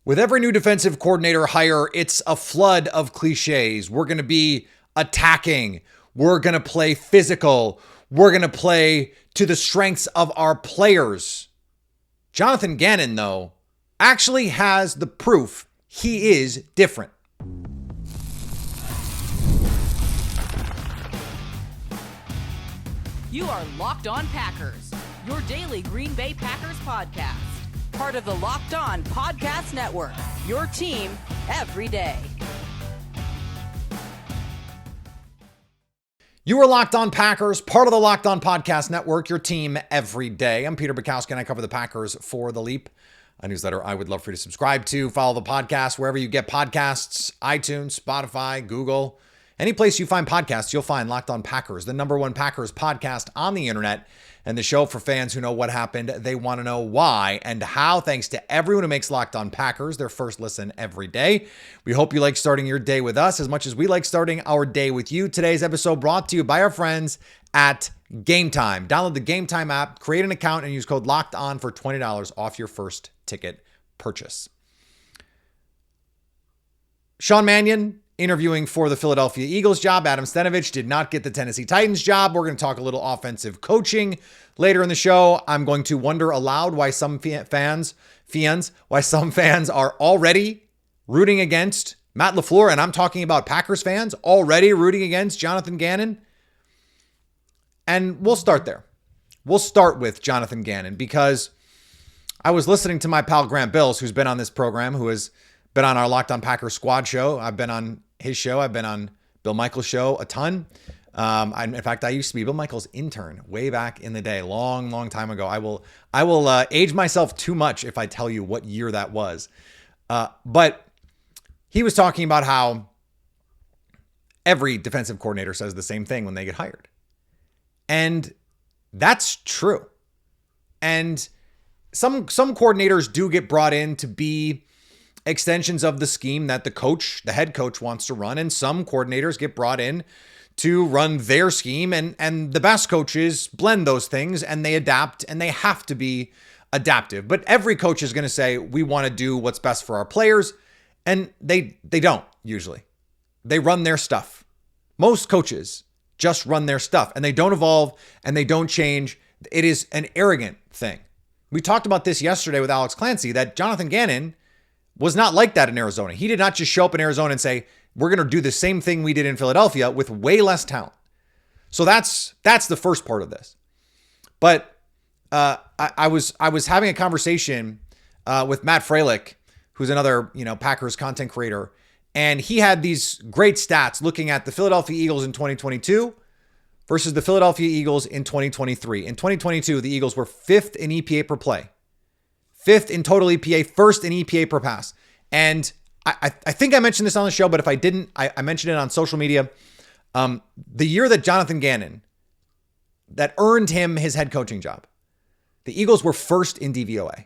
With every new defensive coordinator hire, it's a flood of cliches. We're going to be attacking. We're going to play physical. We're going to play to the strengths of our players. Jonathan Gannon, though, actually has the proof he is different. You are Locked On Packers, your daily Green Bay Packers podcast. Part of the Locked On Podcast Network, your team every day. You are Locked On Packers, part of the Locked On Podcast Network, your team every day. I'm Peter Bukowski, and I cover the Packers for The Leap, a newsletter I would love for you to subscribe to. Follow the podcast wherever you get podcasts, iTunes, Spotify, Google. Any place you find podcasts, you'll find Locked On Packers, the number one Packers podcast on the internet, and the show for fans who know what happened. They want to know why and how, thanks to everyone who makes Locked On Packers their first listen every day. We hope you like starting your day with us as much as we like starting our day with you. Today's episode brought to you by our friends at Game Time. Download the Game Time app, create an account, and use code LOCKEDON for $20 off your first ticket purchase. Sean Mannion interviewing for the Philadelphia Eagles job. Adam Stenavich did not get the Tennessee Titans job. We're going to talk a little offensive coaching later in the show. I'm going to wonder aloud why some fans are already rooting against Matt LaFleur, and I'm talking about Packers fans already rooting against Jonathan Gannon. And we'll start there. We'll start with Jonathan Gannon because I was listening to my pal Grant Bills, who's been on this program, who has been on our Locked On Packers squad show. I've been on his show. I've been on Bill Michaels' show a ton. In fact, I used to be Bill Michaels' intern way back in the day, long time ago. I will age myself too much if I tell you what year that was. But he was talking about how every defensive coordinator says the same thing when they get hired. And that's true. And some coordinators do get brought in to be extensions of the scheme that the head coach wants to run. And some coordinators get brought in to run their scheme. And the best coaches blend those things and they adapt, and they have to be adaptive. But every coach is going to say, we want to do what's best for our players. And they don't usually. They run their stuff. Most coaches just run their stuff and they don't evolve and they don't change. It is an arrogant thing. We talked about this yesterday with Alex Clancy, that Jonathan Gannon was not like that in Arizona. He did not just show up in Arizona and say, we're going to do the same thing we did in Philadelphia with way less talent. So that's the first part of this. But I was having a conversation with Matt Freilich, who's another Packers content creator, and he had these great stats looking at the Philadelphia Eagles in 2022 versus the Philadelphia Eagles in 2023. In 2022, the Eagles were 5th in EPA per play, 5th in total EPA, 1st in EPA per pass. And I think I mentioned this on the show, but if I didn't, I mentioned it on social media. The year that Jonathan Gannon, that earned him his head coaching job, the Eagles were 1st in DVOA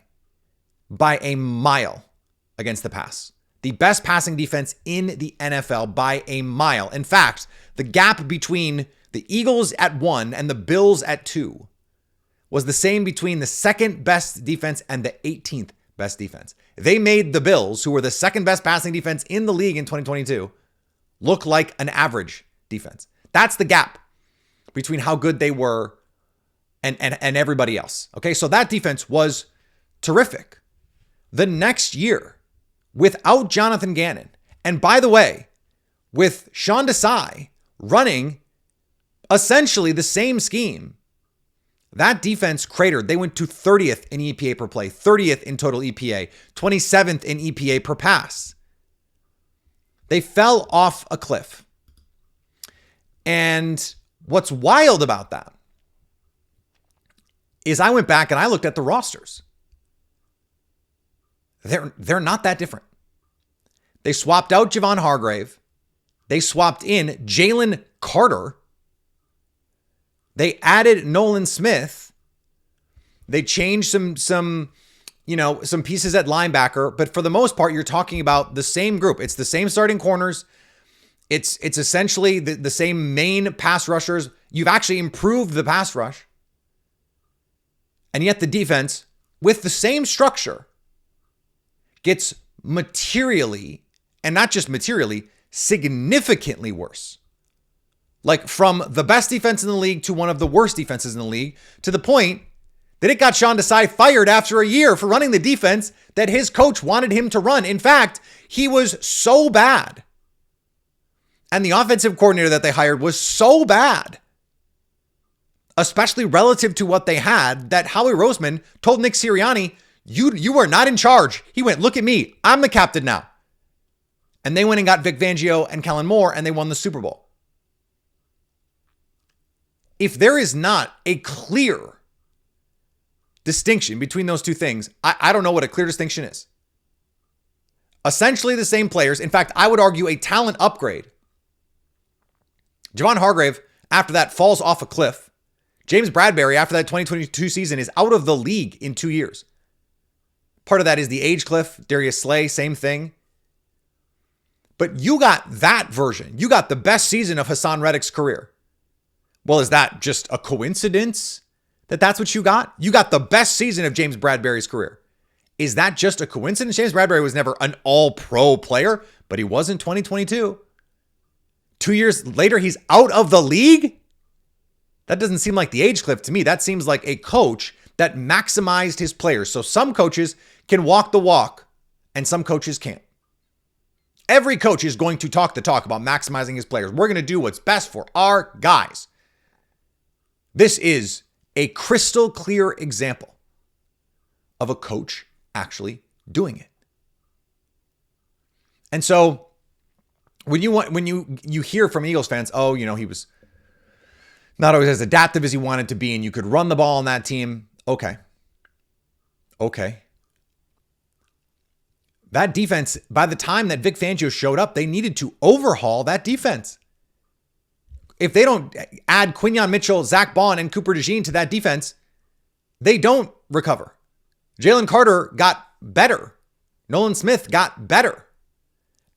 by a mile against the pass. The best passing defense in the NFL by a mile. In fact, the gap between the Eagles at 1 and the Bills at 2 was the same between the 2nd best defense and the 18th best defense. They made the Bills, who were the 2nd best passing defense in the league in 2022, look like an average defense. That's the gap between how good they were and everybody else. Okay, so that defense was terrific. The next year, without Jonathan Gannon, and by the way, with Sean Desai running essentially the same scheme, that defense cratered. They went to 30th in EPA per play, 30th in total EPA, 27th in EPA per pass. They fell off a cliff. And what's wild about that is I went back and I looked at the rosters. They're not that different. They swapped out Javon Hargrave. They swapped in Jalen Carter. They added Nolan Smith. They changed some pieces at linebacker, but for the most part, you're talking about the same group. It's the same starting corners. It's essentially the same main pass rushers. You've actually improved the pass rush. And yet the defense, with the same structure, gets materially, and not just materially, significantly worse. Like from the best defense in the league to one of the worst defenses in the league, to the point that it got Sean Desai fired after a year for running the defense that his coach wanted him to run. In fact, he was so bad, and the offensive coordinator that they hired was so bad, especially relative to what they had, that Howie Roseman told Nick Sirianni, you are not in charge. He went, look at me. I'm the captain now. And they went and got Vic Fangio and Kellen Moore, and they won the Super Bowl. If there is not a clear distinction between those two things, I don't know what a clear distinction is. Essentially the same players. In fact, I would argue a talent upgrade. Javon Hargrave, after that, falls off a cliff. James Bradbury, after that 2022 season, is out of the league in 2 years. Part of that is the age cliff. Darius Slay, same thing. But you got that version. You got the best season of Hassan Reddick's career. Well, is that just a coincidence that that's what you got? You got the best season of James Bradbury's career. Is that just a coincidence? James Bradbury was never an all-pro player, but he was in 2022. 2 years later, he's out of the league? That doesn't seem like the age cliff to me. That seems like a coach that maximized his players. So some coaches can walk the walk and some coaches can't. Every coach is going to talk the talk about maximizing his players. We're going to do what's best for our guys. This is a crystal clear example of a coach actually doing it. And so when you hear from Eagles fans, oh, he was not always as adaptive as he wanted to be, and you could run the ball on that team. Okay. That defense, by the time that Vic Fangio showed up, they needed to overhaul that defense. If they don't add Quinyon Mitchell, Zach Bond, and Cooper DeJean to that defense, they don't recover. Jalen Carter got better. Nolan Smith got better.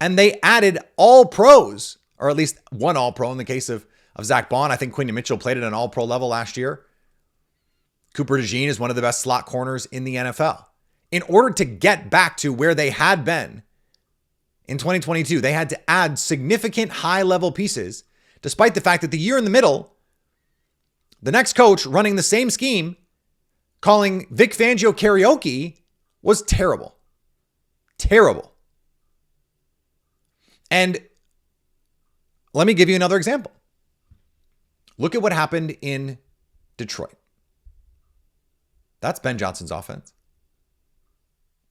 And they added all pros, or at least one all pro in the case of Zach Bond. I think Quinyon Mitchell played at an all pro level last year. Cooper DeJean is one of the best slot corners in the NFL. In order to get back to where they had been in 2022, they had to add significant high-level pieces, despite the fact that the year in the middle, the next coach running the same scheme, calling Vic Fangio karaoke, was terrible. Terrible. And let me give you another example. Look at what happened in Detroit. That's Ben Johnson's offense.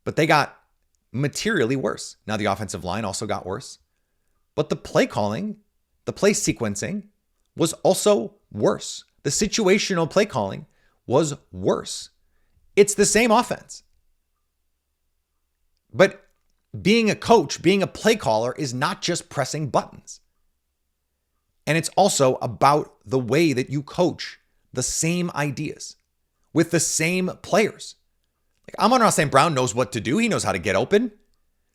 But they got materially worse. Now the offensive line also got worse. But the play calling, the play sequencing was also worse. The situational play calling was worse. It's the same offense. But being a coach, being a play caller is not just pressing buttons. And it's also about the way that you coach the same ideas with the same players. Like Amon-Ra St. Brown knows what to do. He knows how to get open.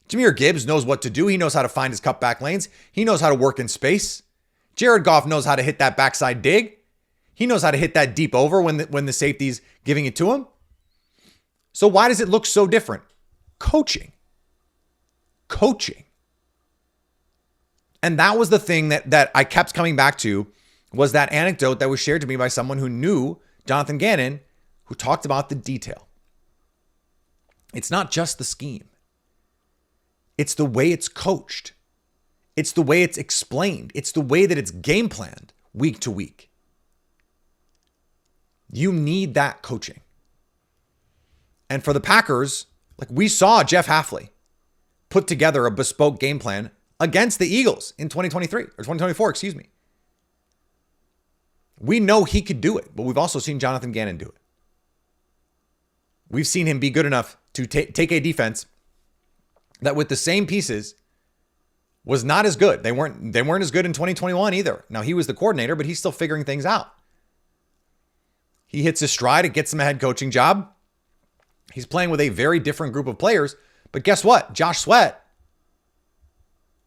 Jahmyr Gibbs knows what to do. He knows how to find his cutback lanes. He knows how to work in space. Jared Goff knows how to hit that backside dig. He knows how to hit that deep over when the safety's giving it to him. So why does it look so different? Coaching. And that was the thing that I kept coming back to, was that anecdote that was shared to me by someone who knew Jonathan Gannon, who talked about the detail. It's not just the scheme. It's the way it's coached. It's the way it's explained. It's the way that it's game planned week to week. You need that coaching. And for the Packers, like we saw Jeff Hafley put together a bespoke game plan against the Eagles in 2023 or 2024, excuse me. We know he could do it, but we've also seen Jonathan Gannon do it. We've seen him be good enough to take a defense that with the same pieces was not as good. They weren't as good in 2021 either. Now he was the coordinator, but he's still figuring things out. He hits his stride. It gets him a head coaching job. He's playing with a very different group of players. But guess what? Josh Sweat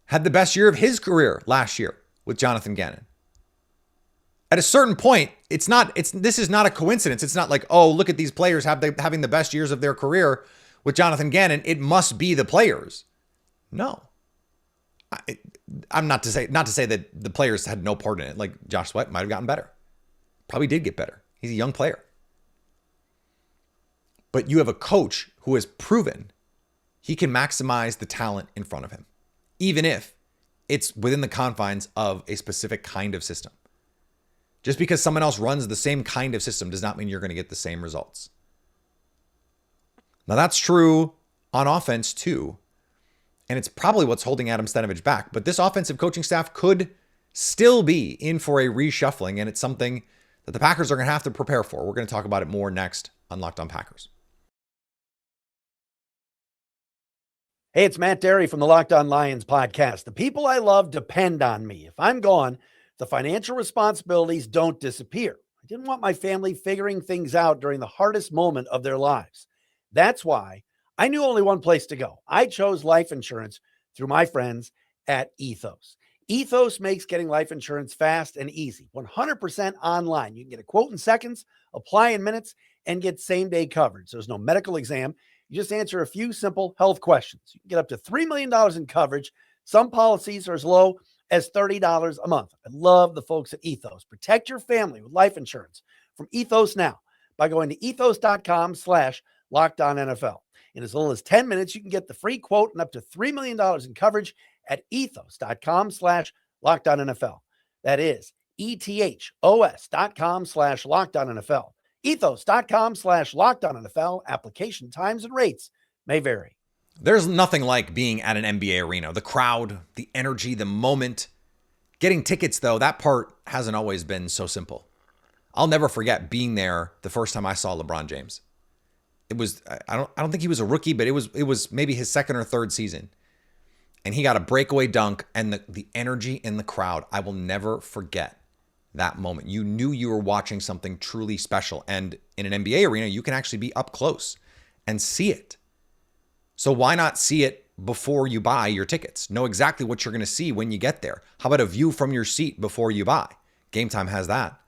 had the best year of his career last year with Jonathan Gannon. At a certain point, this is not a coincidence. It's not like, oh, look at these players having the best years of their career with Jonathan Gannon, it must be the players. No. I'm not to say that the players had no part in it. Like Josh Sweat might have gotten better. Probably did get better. He's a young player. But you have a coach who has proven he can maximize the talent in front of him, even if it's within the confines of a specific kind of system. Just because someone else runs the same kind of system does not mean you're going to get the same results. Now, that's true on offense too. And it's probably what's holding Adam Stenavich back. But this offensive coaching staff could still be in for a reshuffling, and it's something that the Packers are going to have to prepare for. We're going to talk about it more next on Locked On Packers. Hey, it's Matt Derry from the Locked On Lions podcast. The people I love depend on me. If I'm gone, the financial responsibilities don't disappear. I didn't want my family figuring things out during the hardest moment of their lives. That's why I knew only one place to go. I chose life insurance through my friends at Ethos. Ethos makes getting life insurance fast and easy, 100% online. You can get a quote in seconds, apply in minutes, and get same-day coverage. There's no medical exam. You just answer a few simple health questions. You can get up to $3 million in coverage. Some policies are as low as $30 a month. I love the folks at Ethos. Protect your family with life insurance from Ethos now by going to ethos.com/LockedOnNFL. In as little as 10 minutes, you can get the free quote and up to $3 million in coverage at ethos.com/LockedOnNFL. That is ethos.com/LockedOnNFL. ethos.com/LockedOnNFL. Application times and rates may vary. There's nothing like being at an NBA arena. The crowd, the energy, the moment. Getting tickets, though, that part hasn't always been so simple. I'll never forget being there the first time I saw LeBron James. It was, I don't think he was a rookie, but it was maybe his second or third season. And he got a breakaway dunk, and the energy in the crowd, I will never forget that moment. You knew you were watching something truly special. And in an NBA arena, you can actually be up close and see it. So why not see it before you buy your tickets? Know exactly what you're going to see when you get there. How about a view from your seat before you buy? Game Time has that.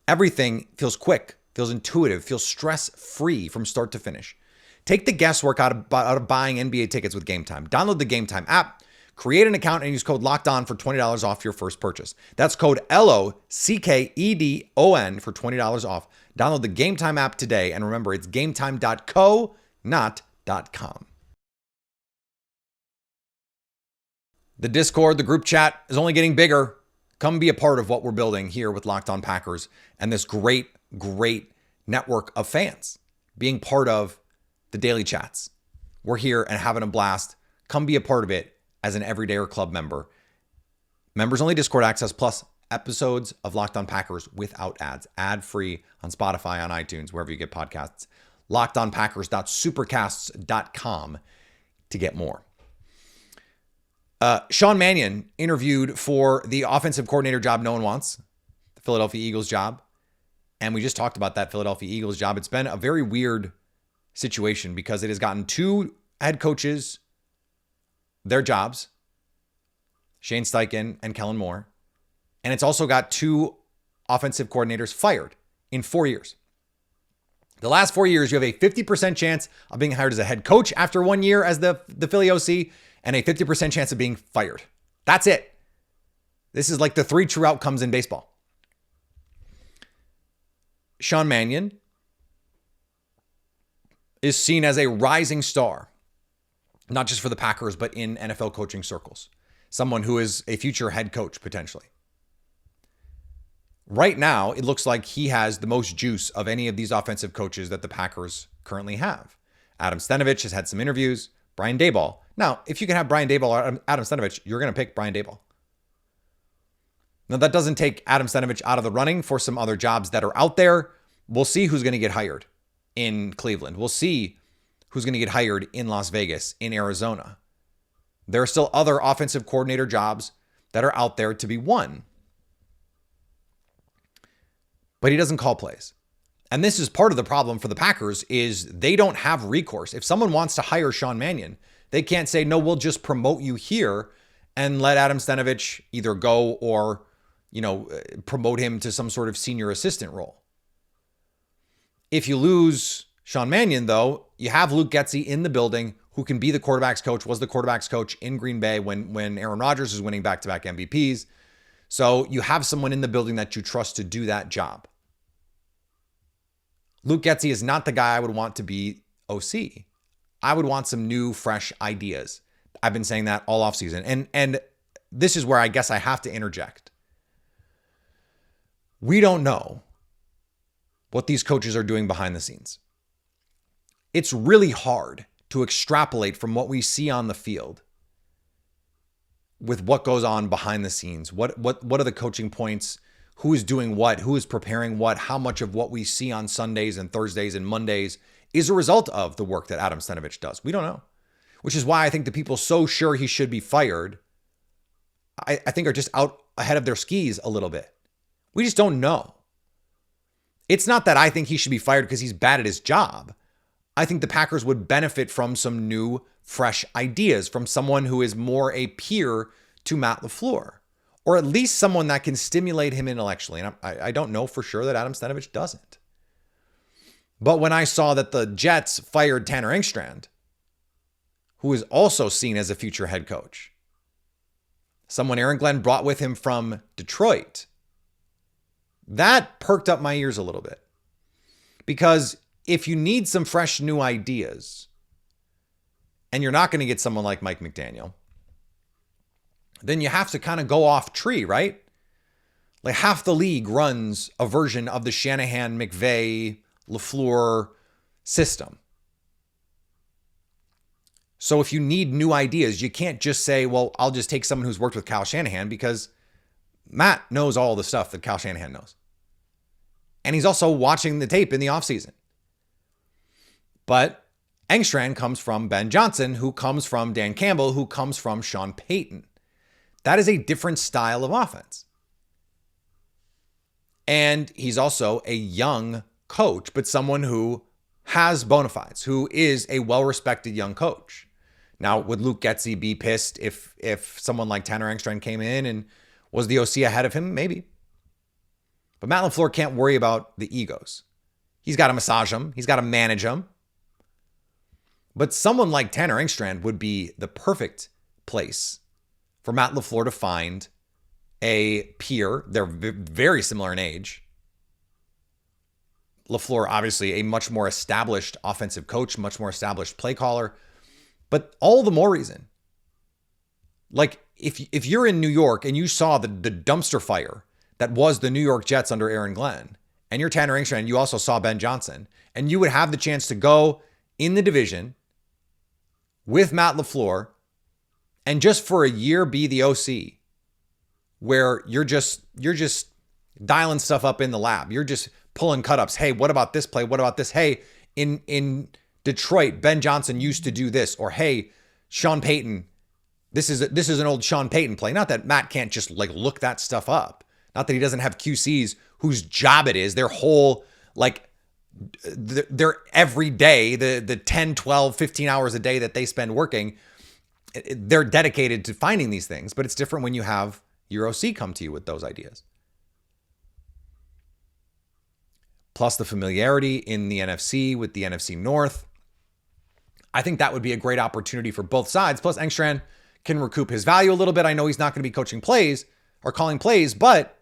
Everything feels quick, feels intuitive, feels stress-free from start to finish. Take the guesswork out of buying NBA tickets with Game Time. Download the Game Time app, create an account, and use code LOCKEDON for $20 off your first purchase. That's code LOCKEDON for $20 off. Download the Game Time app today, and remember, it's gametime.co, not .com. The Discord, the group chat is only getting bigger. Come be a part of what we're building here with Locked On Packers and this great, great network of fans being part of the daily chats. We're here and having a blast. Come be a part of it as an everyday or club member. Members only Discord access plus episodes of Locked On Packers without ads, ad-free on Spotify, on iTunes, wherever you get podcasts. LockedOnPackers.supercasts.com to get more. Sean Mannion interviewed for the offensive coordinator job no one wants, the Philadelphia Eagles job. And we just talked about that Philadelphia Eagles job. It's been a very weird situation because it has gotten two head coaches their jobs, Shane Steichen and Kellen Moore. And it's also got two offensive coordinators fired in 4 years. The last 4 years, you have a 50% chance of being hired as a head coach after 1 year as the Philly OC, and a 50% chance of being fired. That's it. This is like the three true outcomes in baseball. Sean Mannion is seen as a rising star, not just for the Packers, but in NFL coaching circles. Someone who is a future head coach, potentially. Right now, it looks like he has the most juice of any of these offensive coaches that the Packers currently have. Adam Stenavich has had some interviews. Brian Daboll. Now, if you can have Brian Daboll or Adam Stenavich, you're going to pick Brian Daboll. Now, that doesn't take Adam Stenavich out of the running for some other jobs that are out there. We'll see who's going to get hired in Cleveland. We'll see who's going to get hired in Las Vegas, in Arizona. There are still other offensive coordinator jobs that are out there to be won. But he doesn't call plays. And this is part of the problem for the Packers is they don't have recourse. If someone wants to hire Sean Mannion, they can't say, no, we'll just promote you here and let Adam Stenavich either go or, promote him to some sort of senior assistant role. If you lose Sean Mannion, though, you have Luke Getsy in the building who can be the quarterback's coach, was the quarterback's coach in Green Bay when Aaron Rodgers was winning back-to-back MVPs. So you have someone in the building that you trust to do that job. Luke Getsy is not the guy I would want to be OC. I would want some new, fresh ideas. I've been saying that all offseason. And this is where I guess I have to interject. We don't know what these coaches are doing behind the scenes. It's really hard to extrapolate from what we see on the field with what goes on behind the scenes. What are the coaching points? Who is doing what? Who is preparing what? How much of what we see on Sundays and Thursdays and Mondays is a result of the work that Adam Stenavich does? We don't know. Which is why I think the people so sure he should be fired, I think are just out ahead of their skis a little bit. We just don't know. It's not that I think he should be fired because he's bad at his job. I think the Packers would benefit from some new, fresh ideas from someone who is more a peer to Matt LaFleur, or at least someone that can stimulate him intellectually. And I don't know for sure that Adam Stenavich doesn't. But when I saw that the Jets fired Tanner Engstrand, who is also seen as a future head coach, someone Aaron Glenn brought with him from Detroit, that perked up my ears a little bit. Because if you need some fresh new ideas, and you're not going to get someone like Mike McDaniel, then you have to kind of go off tree, right? Like half the league runs a version of the Shanahan, McVay, LaFleur system. So if you need new ideas, you can't just say, well, I'll just take someone who's worked with Kyle Shanahan, because Matt knows all the stuff that Kyle Shanahan knows. And he's also watching the tape in the offseason. But Engstrand comes from Ben Johnson, who comes from Dan Campbell, who comes from Sean Payton. That is a different style of offense. And he's also a young coach, but someone who has bona fides, who is a well-respected young coach. Now, would Luke Getsy be pissed if someone like Tanner Engstrand came in and was the OC ahead of him? Maybe. But Matt LaFleur can't worry about the egos. He's got to massage them. He's got to manage them. But someone like Tanner Engstrand would be the perfect place for Matt LaFleur to find a peer. They're very similar in age. LaFleur, obviously, a much more established offensive coach, much more established play caller. But all the more reason. Like, if you're in New York and you saw the dumpster fire that was the New York Jets under Aaron Glenn, and you're Tanner Engstrand, and you also saw Ben Johnson, and you would have the chance to go in the division with Matt LaFleur and just for a year be the OC, where you're just dialing stuff up in the lab. You're just pulling cut-ups. Hey, what about this play? What about this? Hey, in Detroit, Ben Johnson used to do this. Or hey, Sean Payton, this is an old Sean Payton play. Not that Matt can't just like look that stuff up. Not that he doesn't have QCs whose job it is, their whole like they're every day, the 10, 12, 15 hours a day that they spend working, they're dedicated to finding these things. But it's different when you have your OC come to you with those ideas. Plus the familiarity in the NFC with the NFC North. I think that would be a great opportunity for both sides. Plus Engstrand can recoup his value a little bit. I know he's not going to be coaching plays or calling plays, but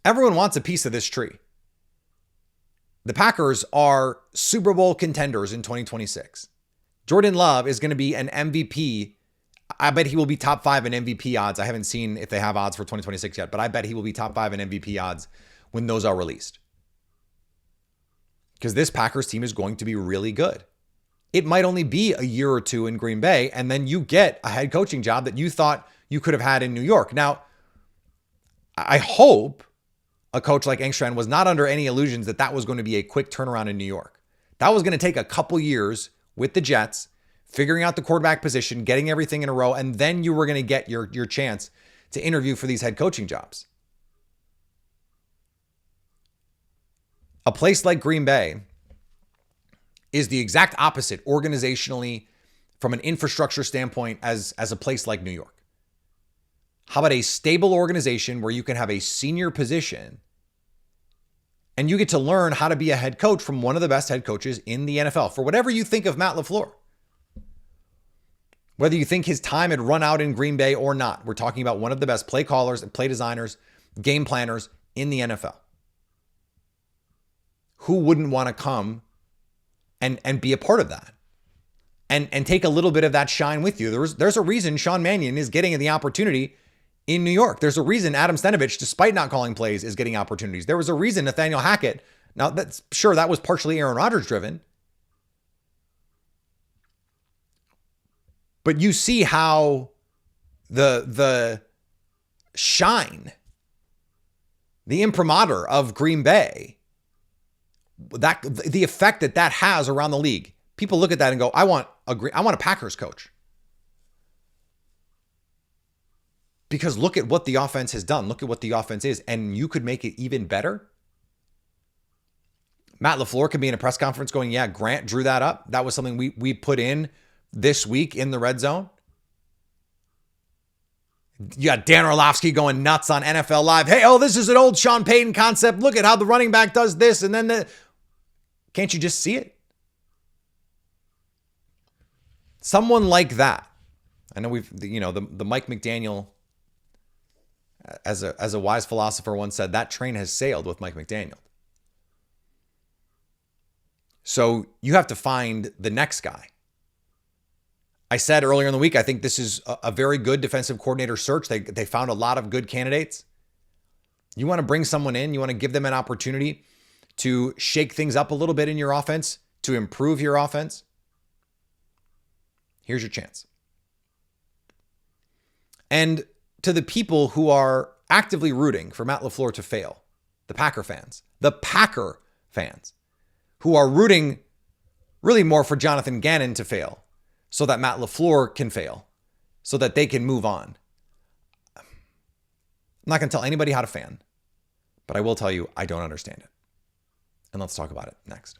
everyone wants a piece of this tree. The Packers are Super Bowl contenders in 2026. Jordan Love is going to be an MVP. I bet he will be top 5 in MVP odds. I haven't seen if they have odds for 2026 yet, but I bet he will be top 5 in MVP odds when those are released. Because this Packers team is going to be really good. It might only be a year or two in Green Bay, and then you get a head coaching job that you thought you could have had in New York. Now, I hope a coach like Engstrand was not under any illusions that that was going to be a quick turnaround in New York. That was going to take a couple years with the Jets, figuring out the quarterback position, getting everything in a row, and then you were going to get your chance to interview for these head coaching jobs. A place like Green Bay is the exact opposite organizationally from an infrastructure standpoint as a place like New York. How about a stable organization where you can have a senior position And you get to learn how to be a head coach from one of the best head coaches in the NFL. For whatever you think of Matt LaFleur, whether you think his time had run out in Green Bay or not, we're talking about one of the best play callers and play designers, game planners in the NFL. Who wouldn't want to come and be a part of that and take a little bit of that shine with you? There's a reason Sean Mannion is getting the opportunity in New York. There's a reason Adam Stenavich, despite not calling plays, is getting opportunities. There was a reason Nathaniel Hackett, now that's sure that was partially Aaron Rodgers driven, but you see how the shine, the imprimatur of Green Bay, that the effect that has around the league. People look at that and go, I want a Packers coach. Because look at what the offense has done. Look at what the offense is. And you could make it even better. Matt LaFleur could be in a press conference going, yeah, Grant drew that up. That was something we put in this week in the red zone. You got Dan Orlovsky going nuts on NFL Live. Hey, this is an old Sean Payton concept. Look at how the running back does this. And then can't you just see it? Someone like that. I know the Mike McDaniel, as a wise philosopher once said, that train has sailed with Mike McDaniel. So you have to find the next guy. I said earlier in the week, I think this is a very good defensive coordinator search. They found a lot of good candidates. You want to bring someone in, you want to give them an opportunity to shake things up a little bit in your offense, to improve your offense. Here's your chance. And to the people who are actively rooting for Matt LaFleur to fail, the Packer fans who are rooting really more for Jonathan Gannon to fail so that Matt LaFleur can fail, so that they can move on. I'm not going to tell anybody how to fan, but I will tell you I don't understand it. And let's talk about it next.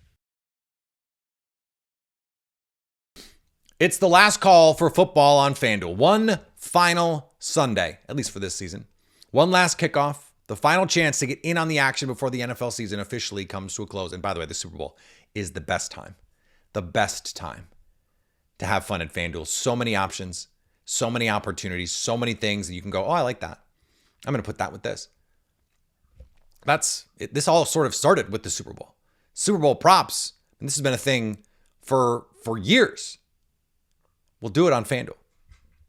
It's the last call for football on FanDuel. One final Sunday, at least for this season. One last kickoff. The final chance to get in on the action before the NFL season officially comes to a close. And by the way, the Super Bowl is the best time to have fun at FanDuel. So many options, so many opportunities, so many things that you can go, I like that. I'm going to put that with this. That's it. This all sort of started with the Super Bowl. Super Bowl props, and this has been a thing for years. We'll do it on FanDuel.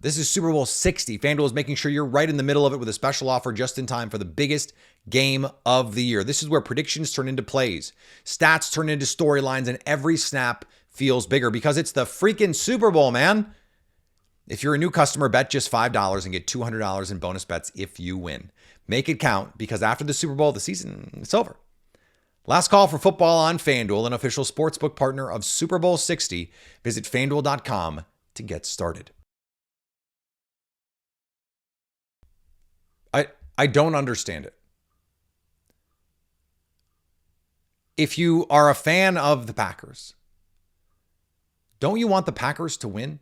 This is Super Bowl 60. FanDuel is making sure you're right in the middle of it with a special offer just in time for the biggest game of the year. This is where predictions turn into plays, stats turn into storylines, and every snap feels bigger because it's the freaking Super Bowl, man. If you're a new customer, bet just $5 and get $200 in bonus bets if you win. Make it count because after the Super Bowl, the season is over. Last call for football on FanDuel, an official sportsbook partner of Super Bowl 60. Visit FanDuel.com to get started. I don't understand it. If you are a fan of the Packers, don't you want the Packers to win?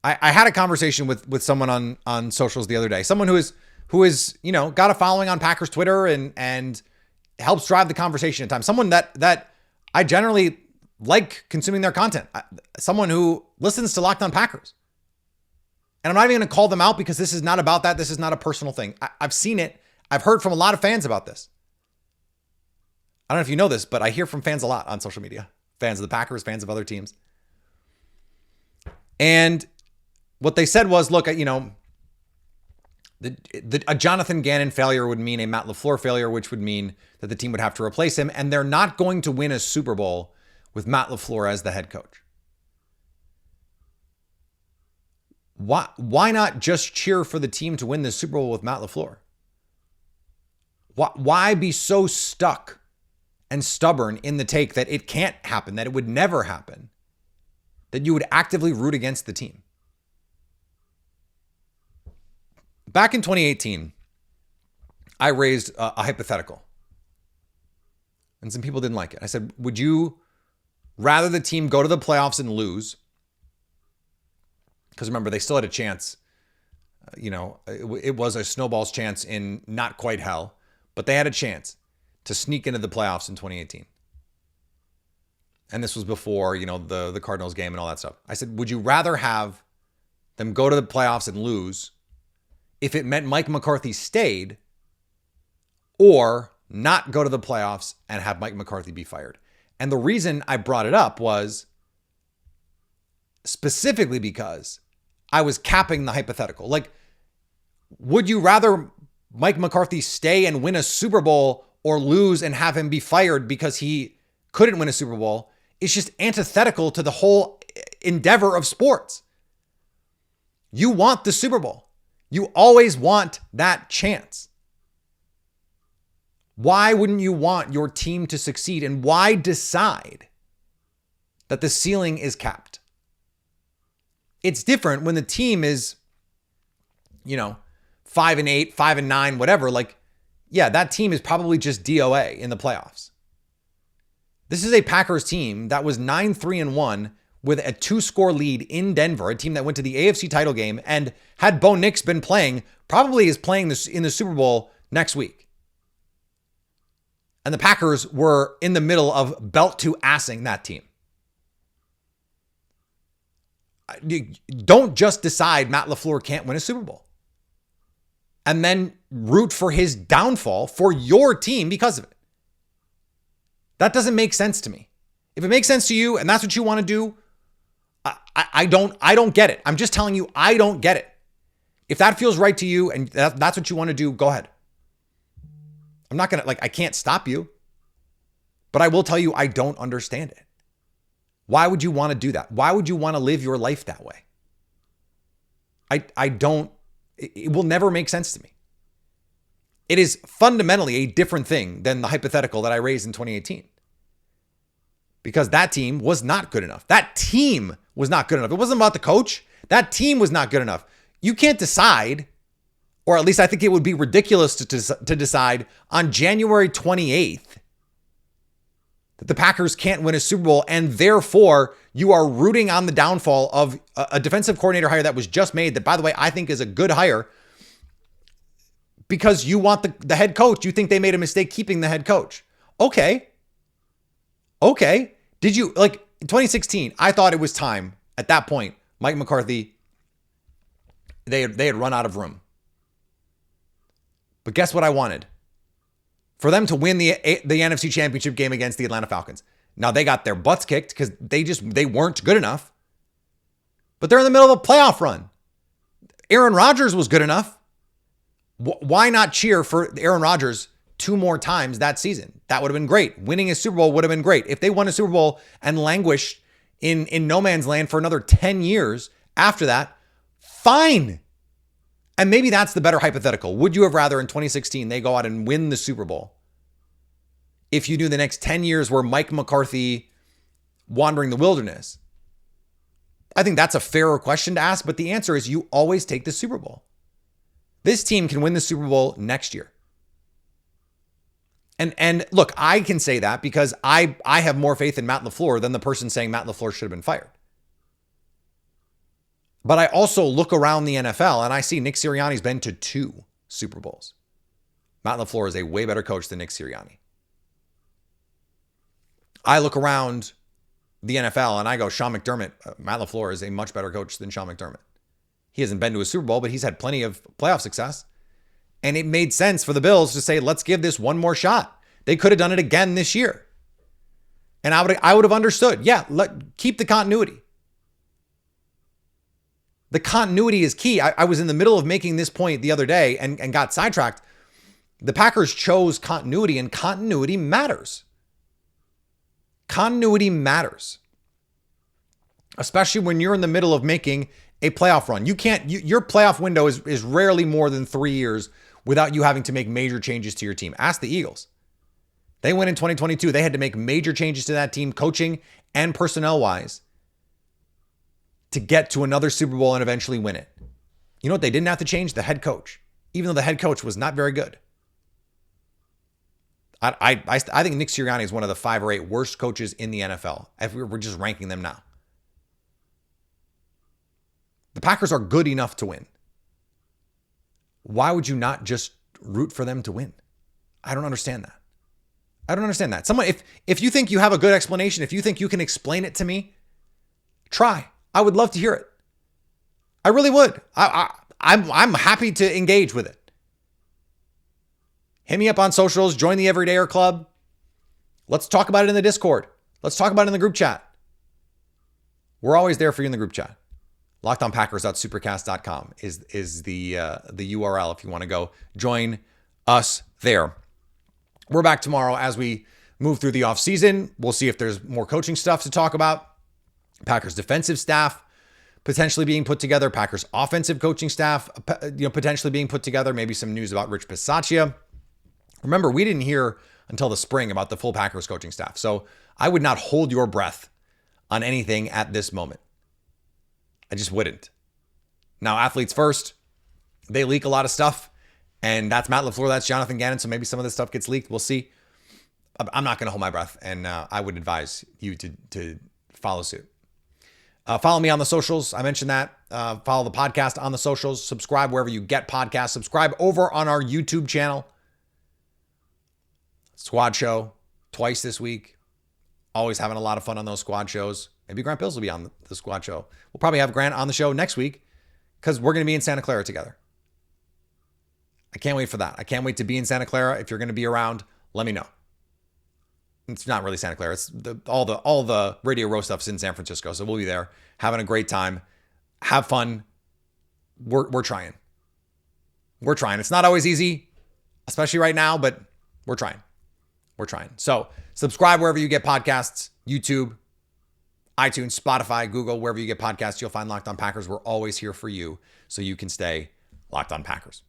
I had a conversation with someone on socials the other day, someone who is got a following on Packers Twitter and helps drive the conversation at times. Someone that I generally like consuming their content. Someone who listens to Locked On Packers. And I'm not even going to call them out because this is not about that. This is not a personal thing. I've seen it. I've heard from a lot of fans about this. I don't know if you know this, but I hear from fans a lot on social media. Fans of the Packers, fans of other teams. And what they said was, look, a Jonathan Gannon failure would mean a Matt LaFleur failure, which would mean that the team would have to replace him. And they're not going to win a Super Bowl with Matt LaFleur as the head coach. Why not just cheer for the team to win the Super Bowl with Matt LaFleur? Why be so stuck and stubborn in the take that it can't happen, that it would never happen, that you would actively root against the team? Back in 2018, I raised a hypothetical, and some people didn't like it. I said, would you rather the team go to the playoffs and lose? Because remember, they still had a chance. It was a snowball's chance in not quite hell, but they had a chance. to sneak into the playoffs in 2018. And this was before, the Cardinals game and all that stuff. I said, would you rather have them go to the playoffs and lose if it meant Mike McCarthy stayed, or not go to the playoffs and have Mike McCarthy be fired? And the reason I brought it up was specifically because I was capping the hypothetical. Like, would you rather Mike McCarthy stay and win a Super Bowl or lose and have him be fired because he couldn't win a Super Bowl? It's just antithetical to the whole endeavor of sports. You want the Super Bowl. You always want that chance. Why wouldn't you want your team to succeed? And why decide that the ceiling is capped? It's different when the team is, 5-8, 5-9, whatever. Like, yeah, that team is probably just DOA in the playoffs. This is a Packers team that was 9-3-1 with a 2-score lead in Denver, a team that went to the AFC title game, and had Bo Nix been playing, probably is playing this in the Super Bowl next week. And the Packers were in the middle of belt to assing that team. Don't just decide Matt LaFleur can't win a Super Bowl and then root for his downfall for your team because of it. That doesn't make sense to me. If it makes sense to you and that's what you want to do, I don't get it. I'm just telling you, I don't get it. If that feels right to you and that's what you want to do, go ahead. I'm not going to, I can't stop you, but I will tell you, I don't understand it. Why would you want to do that? Why would you want to live your life that way? It will never make sense to me. It is fundamentally a different thing than the hypothetical that I raised in 2018. Because that team was not good enough. That team was not good enough. It wasn't about the coach. That team was not good enough. You can't decide, or at least I think it would be ridiculous to decide on January 28th that the Packers can't win a Super Bowl, and therefore you are rooting on the downfall of a defensive coordinator hire that was just made, that, by the way, I think is a good hire, because you want the head coach. You think they made a mistake keeping the head coach. Okay. Did you, in 2016, I thought it was time at that point, Mike McCarthy, they had run out of room. But guess what I wanted? For them to win the NFC Championship game against the Atlanta Falcons. Now, they got their butts kicked because they weren't good enough. But they're in the middle of a playoff run. Aaron Rodgers was good enough. Why not cheer for Aaron Rodgers 2 more times that season? That would have been great. Winning a Super Bowl would have been great. If they won a Super Bowl and languished in no man's land for another 10 years after that, fine. And maybe that's the better hypothetical. Would you have rather in 2016 they go out and win the Super Bowl if you knew the next 10 years were Mike McCarthy wandering the wilderness? I think that's a fairer question to ask, but the answer is you always take the Super Bowl. This team can win the Super Bowl next year. And look, I can say that because I have more faith in Matt LaFleur than the person saying Matt LaFleur should have been fired. But I also look around the NFL and I see Nick Sirianni's been to 2 Super Bowls. Matt LaFleur is a way better coach than Nick Sirianni. I look around the NFL and I go, Sean McDermott, Matt LaFleur is a much better coach than Sean McDermott. He hasn't been to a Super Bowl, but he's had plenty of playoff success. And it made sense for the Bills to say, let's give this one more shot. They could have done it again this year. And I would have understood. Yeah, keep the continuity. The continuity is key. I was in the middle of making this point the other day and got sidetracked. The Packers chose continuity, and continuity matters. Continuity matters. Especially when you're in the middle of making a playoff run. Your playoff window is rarely more than 3 years without you having to make major changes to your team. Ask the Eagles. They went in 2022. They had to make major changes to that team, coaching and personnel-wise, to get to another Super Bowl and eventually win it. You know what they didn't have to change? The head coach. Even though the head coach was not very good. I think Nick Sirianni is one of the 5 or 8 worst coaches in the NFL. If we're just ranking them now. The Packers are good enough to win. Why would you not just root for them to win? I don't understand that. I don't understand that. Someone, if you think you have a good explanation, if you think you can explain it to me, try. I would love to hear it. I really would. I'm happy to engage with it. Hit me up on socials. Join the Everydayer Club. Let's talk about it in the Discord. Let's talk about it in the group chat. We're always there for you in the group chat. LockedOnPackers.supercast.com is the URL if you want to go join us there. We're back tomorrow as we move through the offseason. We'll see if there's more coaching stuff to talk about. Packers defensive staff potentially being put together. Packers offensive coaching staff potentially being put together. Maybe some news about Rich Bisaccia. Remember, we didn't hear until the spring about the full Packers coaching staff. So I would not hold your breath on anything at this moment. I just wouldn't. Now, athletes first, they leak a lot of stuff. And that's Matt LaFleur, that's Jonathan Gannon. So maybe some of this stuff gets leaked. We'll see. I'm not going to hold my breath. And I would advise you to follow suit. Follow me on the socials. I mentioned that. Follow the podcast on the socials. Subscribe wherever you get podcasts. Subscribe over on our YouTube channel. Squad show twice this week. Always having a lot of fun on those squad shows. Maybe Grant Bills will be on the squad show. We'll probably have Grant on the show next week because we're going to be in Santa Clara together. I can't wait for that. I can't wait to be in Santa Clara. If you're going to be around, let me know. It's not really Santa Clara. It's all the Radio Row stuff's in San Francisco. So we'll be there having a great time. Have fun. We're trying. We're trying. It's not always easy, especially right now, but we're trying. We're trying. So subscribe wherever you get podcasts, YouTube, iTunes, Spotify, Google, wherever you get podcasts, you'll find Locked On Packers. We're always here for you so you can stay Locked On Packers.